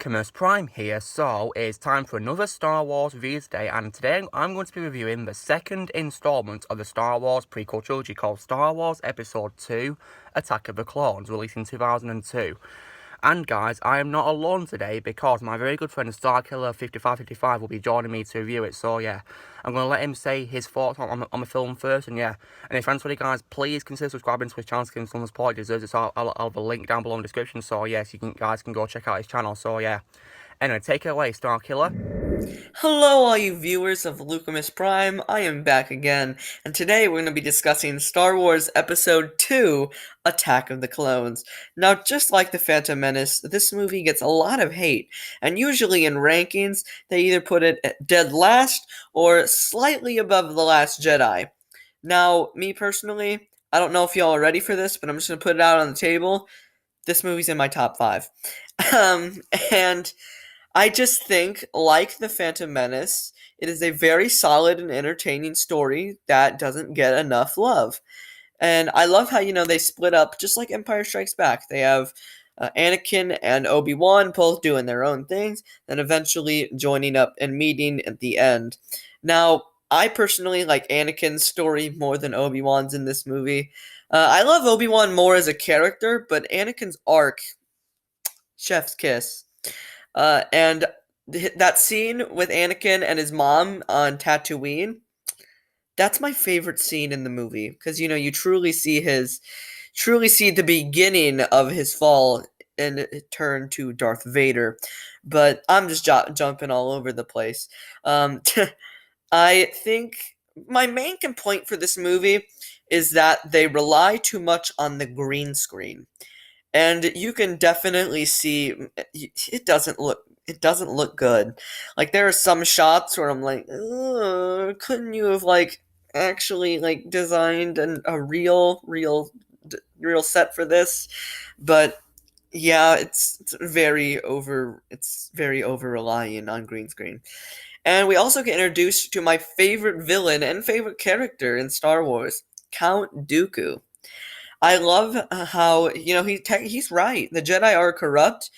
Optimus Prime here, so it's time for another Star Wars review today, and today I'm going to be reviewing the second installment of the Star Wars prequel trilogy called Star Wars Episode 2, Attack of the Clones, released in 2002. And guys, I am not alone today because my very good friend Starkiller 5555 will be joining me to review it. So yeah, I'm going to let him say his thoughts on the film first. And yeah, and if you guys, please consider subscribing to his channel to give him some support. He deserves it. So I'll have a link down below in the description. So yes, guys can go check out his channel. So yeah, anyway, take it away, Starkiller. Hello, all you viewers of Optimus Prime. I am back again, and today we're going to be discussing Star Wars Episode 2, Attack of the Clones. Now, just like The Phantom Menace, this movie gets a lot of hate, and usually in rankings, they either put it at dead last or slightly above The Last Jedi. Now, me personally, I don't know if y'all are ready for this, but I'm just going to put it out on the table. This movie's in my top 5. Um, and I just think, like The Phantom Menace, it is a very solid and entertaining story that doesn't get enough love. And I love how, they split up, just like Empire Strikes Back. They have Anakin and Obi-Wan both doing their own things, then eventually joining up and meeting at the end. Now, I personally like Anakin's story more than Obi-Wan's in this movie. I love Obi-Wan more as a character, but Anakin's arc, chef's kiss. And that scene with Anakin and his mom on Tatooine, that's my favorite scene in the movie because you truly see the beginning of his fall and turn to Darth Vader. But I'm just jumping all over the place. I think my main complaint for this movie is that they rely too much on the green screen. And you can definitely see it doesn't look good. Like there are some shots where I'm like, "Ugh, couldn't you have actually designed a real set for this?" But yeah, it's very over relying on green screen. And we also get introduced to my favorite villain and favorite character in Star Wars, Count Dooku. I love how he's right. The Jedi are corrupt,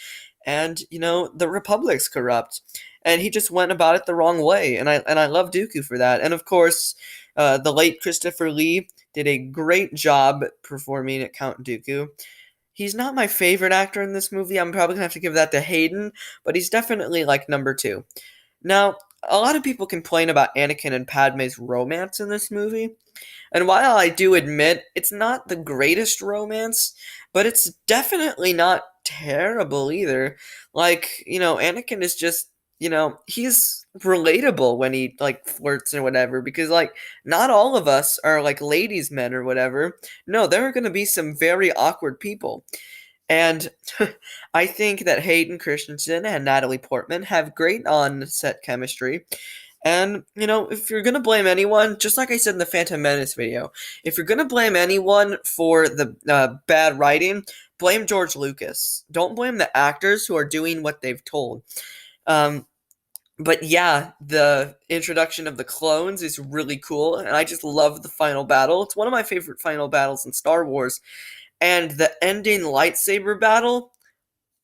and the Republic's corrupt, and he just went about it the wrong way. And I love Dooku for that. And of course, the late Christopher Lee did a great job performing at Count Dooku. He's not my favorite actor in this movie. I'm probably gonna have to give that to Hayden, but he's definitely like number two. Now, a lot of people complain about Anakin and Padme's romance in this movie. And while I do admit it's not the greatest romance, but it's definitely not terrible either. Anakin is just, he's relatable when he flirts or whatever because not all of us are like ladies men or whatever. No, there are going to be some very awkward people. And I think that Hayden Christensen and Natalie Portman have great on-set chemistry. And, if you're going to blame anyone, just like I said in the Phantom Menace video, if you're going to blame anyone for the bad writing, blame George Lucas. Don't blame the actors who are doing what they've told. Um, but yeah, the introduction of the clones is really cool, and I just love the final battle. It's one of my favorite final battles in Star Wars. And the ending lightsaber battle,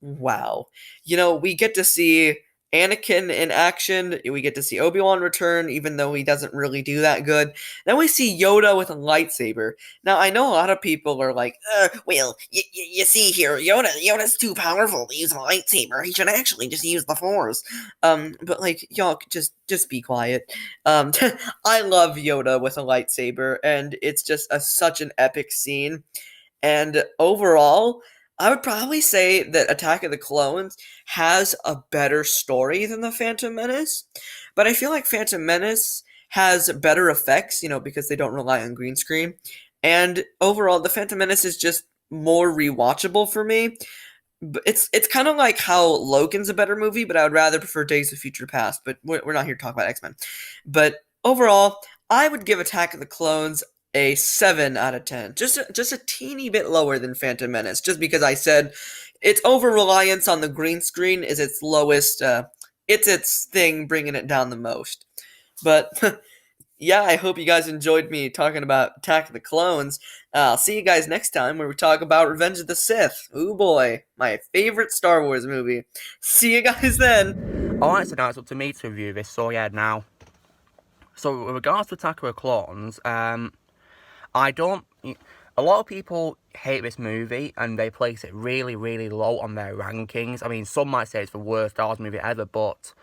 wow. We get to see Anakin in action. We get to see Obi-Wan return, even though he doesn't really do that good. Then we see Yoda with a lightsaber. Now, I know a lot of people are like, well, you see here, Yoda's too powerful to use a lightsaber. He should actually just use the Force. But y'all, just be quiet. I love Yoda with a lightsaber, and it's just such an epic scene. And overall, I would probably say that Attack of the Clones has a better story than The Phantom Menace, but I feel like Phantom Menace has better effects, because they don't rely on green screen. And overall, The Phantom Menace is just more rewatchable for me. But it's kind of like how Logan's a better movie, but I would rather prefer Days of Future Past. But we're not here to talk about X-Men. But overall, I would give Attack of the Clones a 7 out of 10. Just a teeny bit lower than Phantom Menace, just because I said its over-reliance on the green screen is its lowest, it's its thing bringing it down the most. But, yeah, I hope you guys enjoyed me talking about Attack of the Clones. I'll see you guys next time where we talk about Revenge of the Sith. Ooh boy, my favorite Star Wars movie. See you guys then. Alright, so now it's up to me to review this, so yeah, now. So, with regards to Attack of the Clones, I don't. A lot of people hate this movie and they place it really, really low on their rankings. I mean, some might say it's the worst Star Wars movie ever, but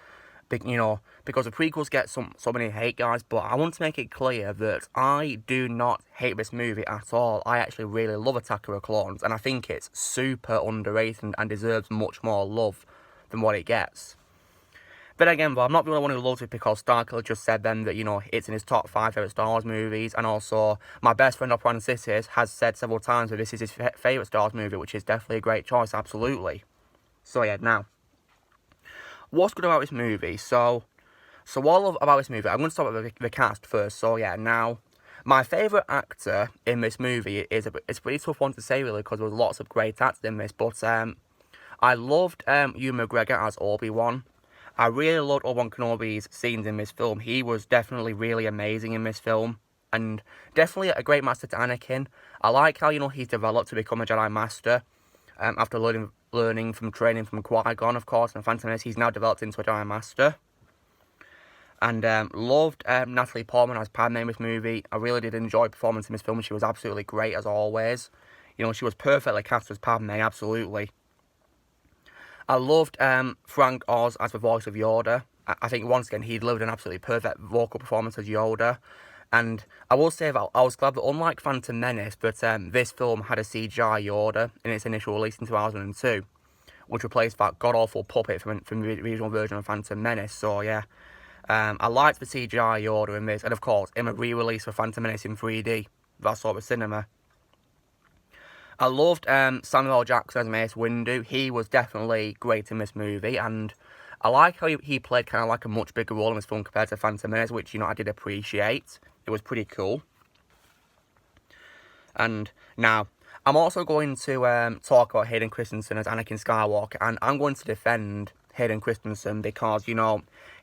because the prequels get so many hate, guys. But I want to make it clear that I do not hate this movie at all. I actually really love Attack of the Clones, and I think it's super underrated and deserves much more love than what it gets. But again, I'm not the only one who loves it because Starkiller just said then that, it's in his top 5 favourite Star Wars movies. And also, my best friend Operan Cities has said several times that this is his favourite Star Wars movie, which is definitely a great choice, absolutely. So yeah, now, what's good about this movie? So what I love about this movie, I'm going to start with the cast first. So yeah, now, my favourite actor in this movie it's a pretty tough one to say really because there was lots of great actors in this. But I loved Ewan McGregor as Obi-Wan. I really loved Obi-Wan Kenobi's scenes in this film. He was definitely really amazing in this film. And definitely a great master to Anakin. I like how, he's developed to become a Jedi Master. After learning from training from Qui-Gon, of course, and Phantom Menace, he's now developed into a Jedi Master. And loved Natalie Portman as Padme in this movie. I really did enjoy her performance in this film. She was absolutely great as always. She was perfectly cast as Padme, absolutely. I loved Frank Oz as the voice of Yoda. I think once again he delivered an absolutely perfect vocal performance as Yoda. And I will say that I was glad that unlike Phantom Menace, that this film had a CGI Yoda in its initial release in 2002, which replaced that god-awful puppet from the original version of Phantom Menace. So yeah, I liked the CGI Yoda in this, and of course in a re-release of Phantom Menace in 3D. That sort of cinema. I loved Samuel L. Jackson as Mace Windu. He was definitely great in this movie, and I like how he played kind of like a much bigger role in this film compared to Phantom Menace, which, I did appreciate. It was pretty cool. And now, I'm also going to talk about Hayden Christensen as Anakin Skywalker, and I'm going to defend Hayden Christensen because,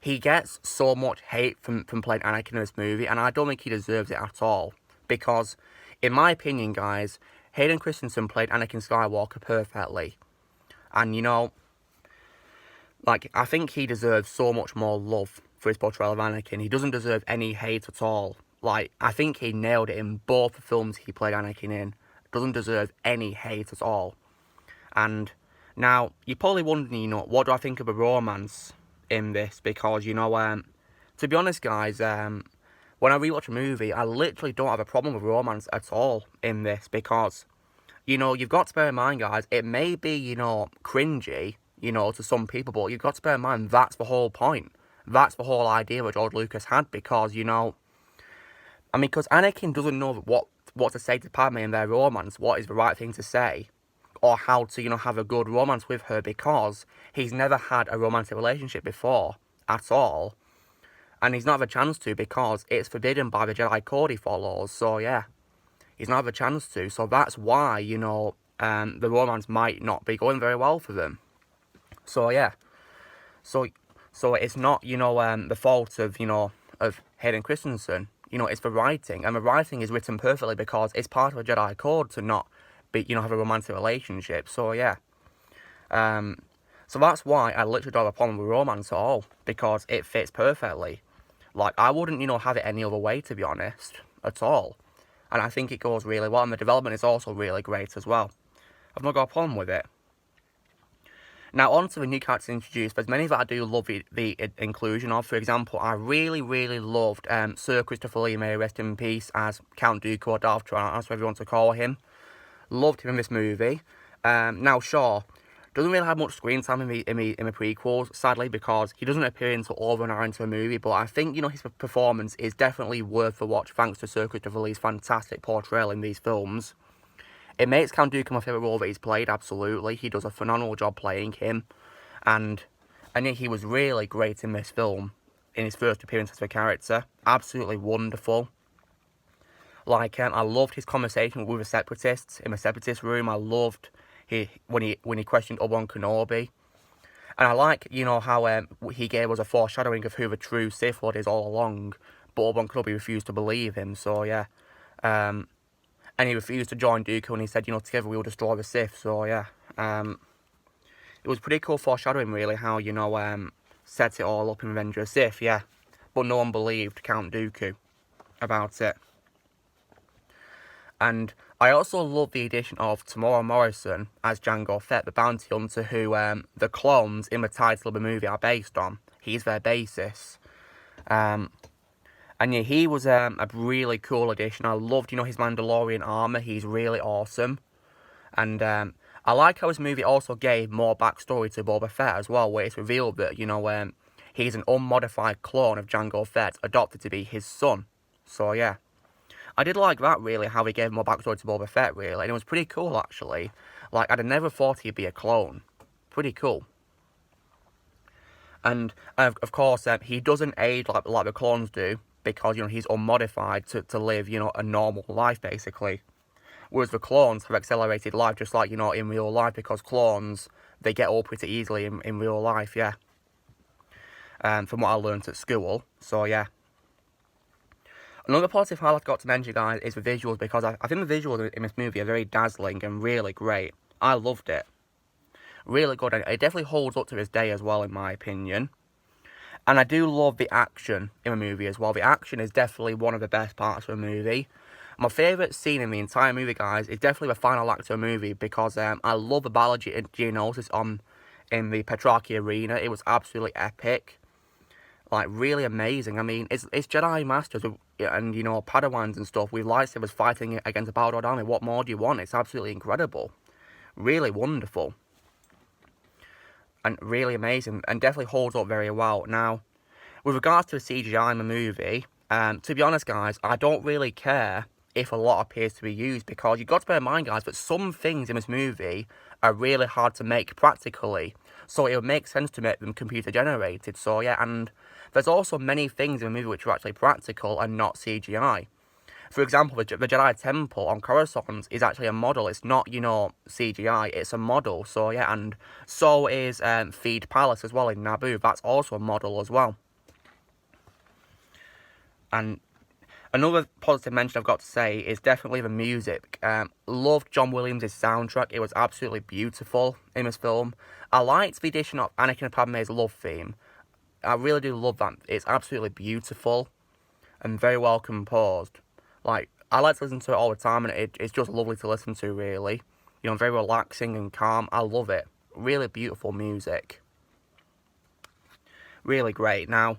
he gets so much hate from playing Anakin in this movie, and I don't think he deserves it at all. Because, in my opinion, guys, Hayden Christensen played Anakin Skywalker perfectly. And, I think he deserves so much more love for his portrayal of Anakin. He doesn't deserve any hate at all. I think he nailed it in both the films he played Anakin in. Doesn't deserve any hate at all. And now, you're probably wondering, what do I think of a romance in this? Because, to be honest, guys, when I rewatch a movie, I literally don't have a problem with romance at all in this because, you've got to bear in mind, guys, it may be, cringy, to some people, but you've got to bear in mind that's the whole point. That's the whole idea that George Lucas had because, because Anakin doesn't know what to say to Padme in their romance, what is the right thing to say, or how to, have a good romance with her because he's never had a romantic relationship before at all. And he's not had a chance to because it's forbidden by the Jedi Code he follows. So, yeah, he's not had a chance to. So that's why, the romance might not be going very well for them. So, yeah. So it's not, the fault of, of Hayden Christensen. It's the writing. And the writing is written perfectly because it's part of a Jedi Code to not be, have a romantic relationship. So, yeah. So that's why I literally don't have a problem with romance at all. Because it fits perfectly. I wouldn't, have it any other way, to be honest, at all. And I think it goes really well, and the development is also really great as well. I've not got a problem with it. Now, on to the new characters introduced. There's many that I do love the inclusion of. For example, I really, really loved Sir Christopher Lee, may he rest in peace, as Count Dooku or Darth Vader, that's what you want to call him. Loved him in this movie. Now, Shaw doesn't really have much screen time in the prequels, sadly, because he doesn't appear until over an hour into the movie. But I think, his performance is definitely worth a watch thanks to Sir Christopher Lee's fantastic portrayal in these films. It makes Count Dooku my favourite role that he's played, absolutely. He does a phenomenal job playing him. And he was really great in this film, in his first appearance as a character. Absolutely wonderful. I loved his conversation with the Separatists in the Separatist room. I loved when he questioned Obi-Wan Kenobi. And I like, how he gave us a foreshadowing of who the true Sith Lord is all along but Obi-Wan Kenobi refused to believe him, so yeah. And he refused to join Dooku, and he said, together we'll destroy the Sith, so yeah. It was pretty cool foreshadowing, really, how, set it all up in Revenge of the Sith, yeah. But no one believed Count Dooku about it. And I also love the addition of Tamora Morrison as Jango Fett, the bounty hunter who the clones in the title of the movie are based on. He's their basis. And yeah, he was a really cool addition. I loved, his Mandalorian armor. He's really awesome. And I like how this movie also gave more backstory to Boba Fett as well, where it's revealed that, he's an unmodified clone of Jango Fett, adopted to be his son. So yeah. I did like that, really, how they gave more backstory to Boba Fett, really, and it was pretty cool, actually. Like, I'd have never thought he'd be a clone. Pretty cool. And, of course, he doesn't age like the clones do, because, he's unmodified to live, a normal life, basically. Whereas the clones have accelerated life, just like, in real life, because clones, they get old pretty easily in real life, yeah. From what I learned at school, so yeah. Another positive highlight I got to mention, guys, is the visuals, because I think the visuals in this movie are very dazzling and really great. I loved it. Really good, and it definitely holds up to this day as well, in my opinion. And I do love the action in the movie as well. The action is definitely one of the best parts of the movie. My favourite scene in the entire movie, guys, is definitely the final act of the movie, because I love the battle Geonosis in the Petrarchy Arena. It was absolutely epic. Like, really amazing. I mean, it's Jedi Masters and, Padawans and stuff with lightsabers fighting against a battled army. What more do you want? It's absolutely incredible. Really wonderful. And really amazing. And definitely holds up very well. Now, with regards to the CGI in the movie, to be honest, guys, I don't really care if a lot appears to be used, because you've got to bear in mind, guys, that some things in this movie are really hard to make practically. So it would make sense to make them computer generated. So yeah, and there's also many things in the movie which are actually practical and not CGI. For example, the Jedi Temple on Coruscant is actually a model. It's not, CGI. It's a model. So yeah, and so is Theed Palace as well in Naboo. That's also a model as well. And another positive mention I've got to say is definitely the music. Loved John Williams' soundtrack. It was absolutely beautiful in this film. I liked the addition of Anakin and Padme's love theme. I really do love that. It's absolutely beautiful and very well composed. Like, I like to listen to it all the time, and it's just lovely to listen to, really. Very relaxing and calm. I love it. Really beautiful music. Really great. Now,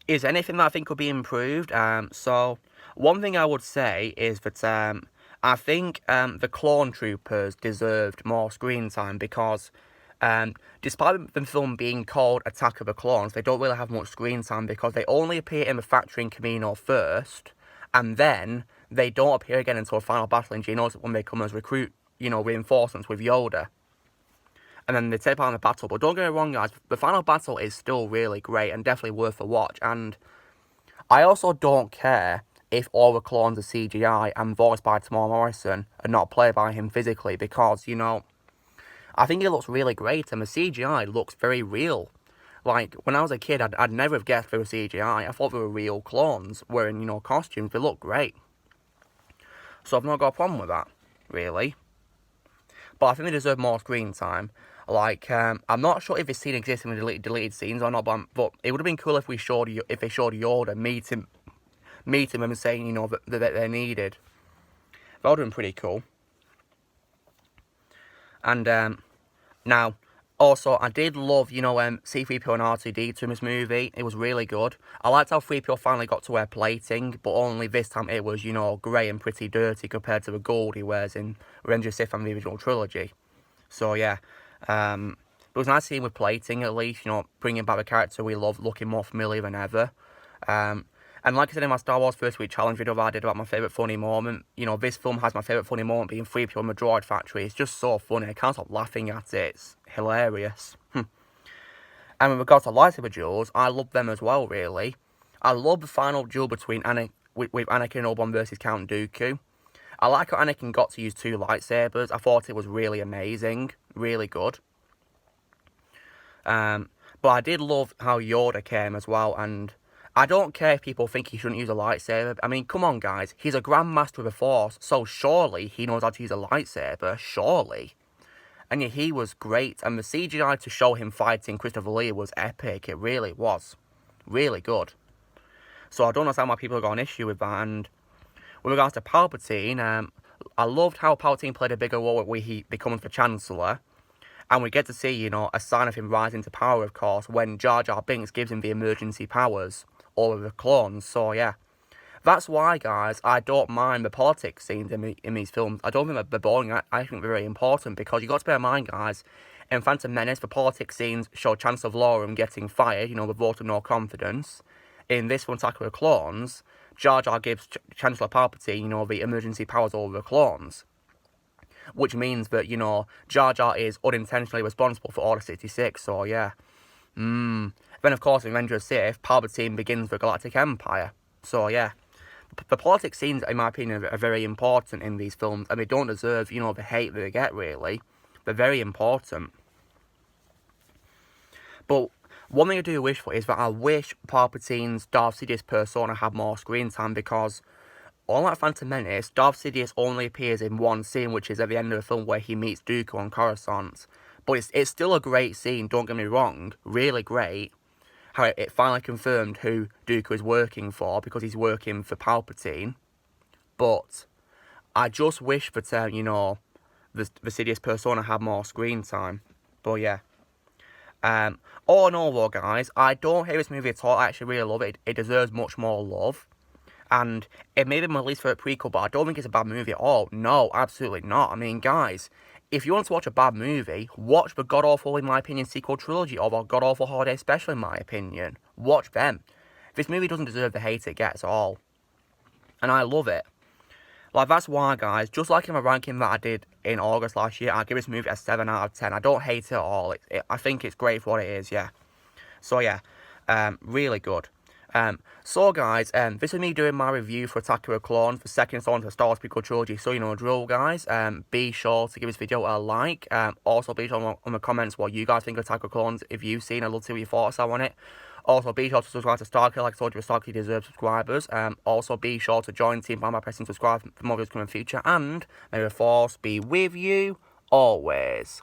is anything that I think could be improved? So, one thing I would say is that I think the clone troopers deserved more screen time, because despite the film being called Attack of the Clones, they don't really have much screen time, because they only appear in the factory in Kamino first, and then they don't appear again until the final battle in Geonosis, when they come as reinforcements with Yoda. And then they take part in the battle. But don't get me wrong, guys, the final battle is still really great and definitely worth a watch. And I also don't care if all the clones are CGI and voiced by Tamora Morrison and not played by him physically, because, I think it looks really great, and the CGI looks very real. Like, when I was a kid, I'd never have guessed they were CGI. I thought they were real clones wearing, costumes. They look great. So I've not got a problem with that, really. But I think they deserve more screen time. Like, I'm not sure if this scene exists in the deleted scenes or not, but it would have been cool if they showed Yoda meeting them and saying, that they're needed. That would have been pretty cool. And now, also, I did love, C-3PO and R2-D2 in this movie. It was really good. I liked how 3PO finally got to wear plating, but only this time it was, grey and pretty dirty compared to the gold he wears in Revenge of the Sith and the original trilogy. So, yeah. It was nice seeing him with plating, at least, bringing back the character we love, looking more familiar than ever. And like I said in my Star Wars First Week Challenge video that I did about my favourite funny moment, this film has my favourite funny moment being 3PO in the droid factory. It's just so funny. I can't stop laughing at it. It's hilarious. And with regards to lightsaber duels, I love them as well, really. I love the final duel between with Anakin and Obi-Wan versus Count Dooku. I like how Anakin got to use 2 lightsabers. I thought it was really amazing. Really good. But I did love how Yoda came as well, and I don't care if people think he shouldn't use a lightsaber. I mean, come on, guys. He's a Grandmaster of the Force, so surely he knows how to use a lightsaber. Surely. And yeah, he was great. And the CGI to show him fighting Christopher Lee was epic. It really was. Really good. So I don't understand why people have got an issue with that. And with regards to Palpatine, I loved how Palpatine played a bigger role when he becomes the Chancellor. And we get to see, a sign of him rising to power, of course, when Jar Jar Binks gives him the emergency powers over the clones. So, yeah. That's why, guys, I don't mind the politics scenes in these films. I don't think they're boring. I think they're very important because you got to bear in mind, guys, in Phantom Menace, the politics scenes show Chancellor Valorum getting fired, the vote of no confidence. In this one, Attack of the Clones, Jar Jar gives Chancellor Palpatine, the emergency powers over the clones. Which means that, Jar Jar is unintentionally responsible for Order 66, so yeah. Then, of course, in Revenge of the Sith, Palpatine begins the Galactic Empire. So, yeah. The politics scenes, in my opinion, are very important in these films, and they don't deserve, the hate that they get, really. They're very important. But one thing I do wish for is that I wish Palpatine's Darth Sidious persona had more screen time, because unlike Phantom Menace, Darth Sidious only appears in one scene, which is at the end of the film where he meets Dooku on Coruscant. But it's still a great scene, don't get me wrong, really great. How it finally confirmed who Dooku is working for, because he's working for Palpatine. But I just wish that, the Sidious persona had more screen time. But yeah. All in all though, guys, I don't hate this movie at all. I actually really love it. It deserves much more love. And it may be my least favourite prequel, but I don't think it's a bad movie at all. No, absolutely not. I mean, guys, if you want to watch a bad movie, watch the god-awful, in my opinion, sequel trilogy, or the god-awful Holiday Special, in my opinion. Watch them. This movie doesn't deserve the hate it gets at all. And I love it. Like, that's why, guys, just like in my ranking that I did in August last year, I give this movie a 7 out of 10. I don't hate it at all. I think it's great for what it is, yeah. So, yeah, really good. So guys, this is me doing my review for Attack of the Clones, the second installment of the Star Wars prequel trilogy. So you know the drill, guys. Be sure to give this video a like. Also be sure on the comments what you guys think of Attack of the Clones. If you've seen, I'd love to see what your thoughts are on it. Also be sure to subscribe to Starkiller, like I told you, Starkiller deserves subscribers. Also be sure to join the team by pressing subscribe for more videos coming in the future. And may the Force be with you always.